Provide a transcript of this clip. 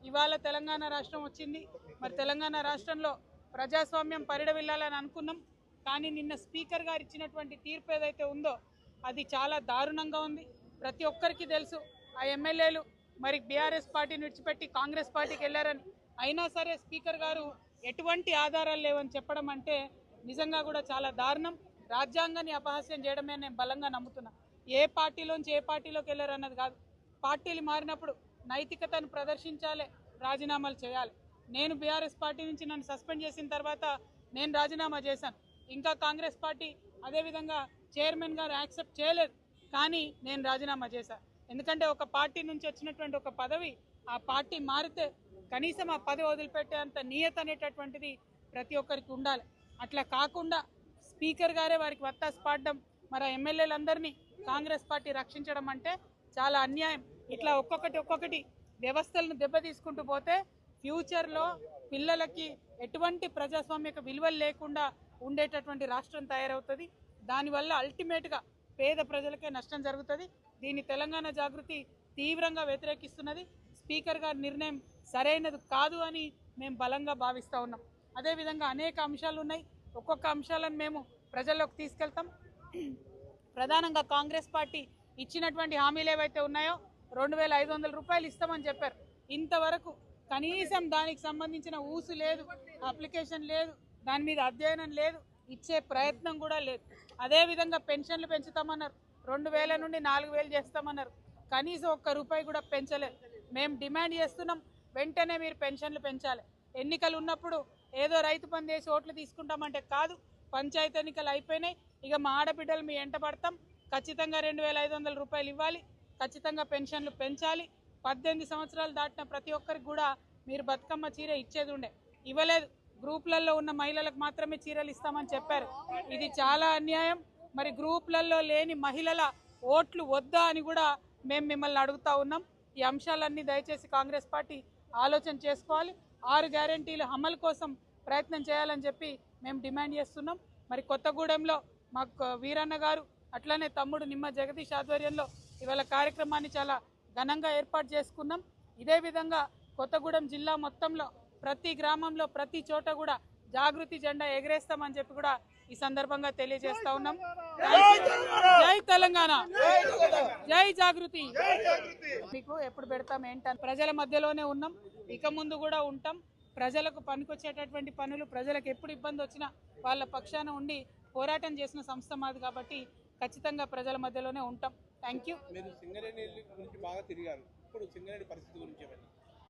ఇవాళ తెలంగాణ రాష్ట్రం వచ్చింది. మరి తెలంగాణ రాష్ట్రంలో ప్రజాస్వామ్యం పరిడవిల్లాలని అనుకున్నాం. కానీ నిన్న స్పీకర్ గారు ఇచ్చినటువంటి తీర్పు ఏదైతే ఉందో అది చాలా దారుణంగా ఉంది. ప్రతి ఒక్కరికి తెలుసు ఆ ఎమ్మెల్యేలు మరి బీఆర్ఎస్ పార్టీని విడిచిపెట్టి కాంగ్రెస్ పార్టీకి వెళ్ళారని. అయినా సరే స్పీకర్ గారు ఎటువంటి ఆధారాలు లేవని చెప్పడం అంటే నిజంగా కూడా చాలా దారుణం. రాజ్యాంగాన్ని అపహాస్యం చేయడమే నేను బలంగా నమ్ముతున్నా. ఏ పార్టీలోంచి ఏ పార్టీలోకి వెళ్ళారన్నది కాదు. పార్టీలు మారినప్పుడు నైతికతను ప్రదర్శించాలి, రాజీనామాలు చేయాలి. నేను బీఆర్ఎస్ పార్టీ నుంచి నన్ను సస్పెండ్ చేసిన తర్వాత నేను రాజీనామా చేశాను. ఇంకా కాంగ్రెస్ పార్టీ అదేవిధంగా చైర్మన్ గారు యాక్సెప్ట్ చేయలేదు, కానీ నేను రాజీనామా చేశాను. ఎందుకంటే ఒక పార్టీ నుంచి వచ్చినటువంటి ఒక పదవి ఆ పార్టీ మారితే కనీసం ఆ పదవి వదిలిపెట్టేంత నియత అనేటటువంటిది ప్రతి ఒక్కరికి ఉండాలి. అట్లా కాకుండా స్పీకర్ గారే వారికి వత్తాసు పాడడం, మరి ఎమ్మెల్యేలందరినీ కాంగ్రెస్ పార్టీ రక్షించడం అంటే చాలా అన్యాయం. ఇట్లా ఒక్కొక్కటి వ్యవస్థలను దెబ్బతీసుకుంటూ పోతే ఫ్యూచర్లో పిల్లలకి ఎటువంటి ప్రజాస్వామ్యక విలువలు లేకుండా ఉండేటటువంటి రాష్ట్రం తయారవుతుంది. దానివల్ల అల్టిమేట్గా పేద ప్రజలకే నష్టం జరుగుతుంది. దీన్ని తెలంగాణ జాగృతి తీవ్రంగా వ్యతిరేకిస్తున్నది. స్పీకర్ గారి నిర్ణయం సరైనది కాదు అని మేము బలంగా భావిస్తూ ఉన్నాం. అదేవిధంగా అనేక అంశాలు ఉన్నాయి. ఒక్కొక్క అంశాలను మేము ప్రజల్లోకి తీసుకెళ్తాం. ప్రధానంగా కాంగ్రెస్ పార్టీ ఇచ్చినటువంటి హామీలు ఏవైతే ఉన్నాయో 2500 రూపాయలు ఇస్తామని చెప్పారు. ఇంతవరకు కనీసం దానికి సంబంధించిన ఊసు లేదు, అప్లికేషన్ లేదు, దాని మీద అధ్యయనం లేదు, ఇచ్చే ప్రయత్నం కూడా లేదు. అదేవిధంగా పెన్షన్లు పెంచుతామన్నారు, 2000 నుండి 4000 చేస్తామన్నారు. కనీసం ఒక్క రూపాయి కూడా పెంచలేదు. మేము డిమాండ్ చేస్తున్నాం, వెంటనే మీరు పెన్షన్లు పెంచాలి. ఎన్నికలు ఉన్నప్పుడు ఏదో రైతు బంధు చేసి ఓట్లు తీసుకుంటామంటే కాదు. పంచాయతీ ఎన్నికలు అయిపోయినాయి, ఇక మా ఆడబిడ్డలు మీ ఎంట పడతాం, ఖచ్చితంగా 2500 రూపాయలు ఇవ్వాలి, ఖచ్చితంగా పెన్షన్లు పెంచాలి. 18 సంవత్సరాలు దాటిన ప్రతి ఒక్కరికి కూడా మీరు బతుకమ్మ చీర ఇచ్చేది ఉండే, ఇవ్వలేదు. గ్రూపులలో ఉన్న మహిళలకు మాత్రమే చీరలు ఇస్తామని చెప్పారు. ఇది చాలా అన్యాయం. మరి గ్రూపులలో లేని మహిళల ఓట్లు వద్దా అని కూడా మేము మిమ్మల్ని అడుగుతా ఉన్నాం. ఈ అంశాలన్నీ దయచేసి కాంగ్రెస్ పార్టీ ఆలోచన చేసుకోవాలి. 6 గ్యారెంటీల అమలు కోసం ప్రయత్నం చేయాలని చెప్పి మేము డిమాండ్ చేస్తున్నాం. మరి కొత్తగూడెంలో మాకు వీరన్న గారు అట్లనే తమ్ముడు నిమ్మ జగదీష్ ఆధ్వర్యంలో ఇవాళ కార్యక్రమాన్ని చాలా ఘనంగా ఏర్పాటు చేసుకున్నాం. ఇదే విధంగా కొత్తగూడెం జిల్లా మొత్తంలో ప్రతి గ్రామంలో ప్రతి చోట కూడా జాగృతి జెండా ఎగరేస్తామని చెప్పి కూడా ఈ సందర్భంగా తెలియజేస్తా ఉన్నాం. జై తెలంగాణ, జై జాగృతి. మీకు ఎప్పుడు పెడతాం ఏంటని ప్రజల మధ్యలోనే ఉన్నాం, ఇక ముందు కూడా ఉంటాం. ప్రజలకు పనికొచ్చేటటువంటి పనులు, ప్రజలకు ఎప్పుడు ఇబ్బంది వచ్చినా వాళ్ళ పక్షాన ఉండి పోరాటం చేసిన సంస్థ మాది కాబట్టి ఖచ్చితంగా ప్రజల మధ్యలోనే ఉంటాం. Thank you. మీరు సింగరేణి గురించి బాగా తిరిగారు, ఇప్పుడు సింగరేణి పరిస్థితి గురించి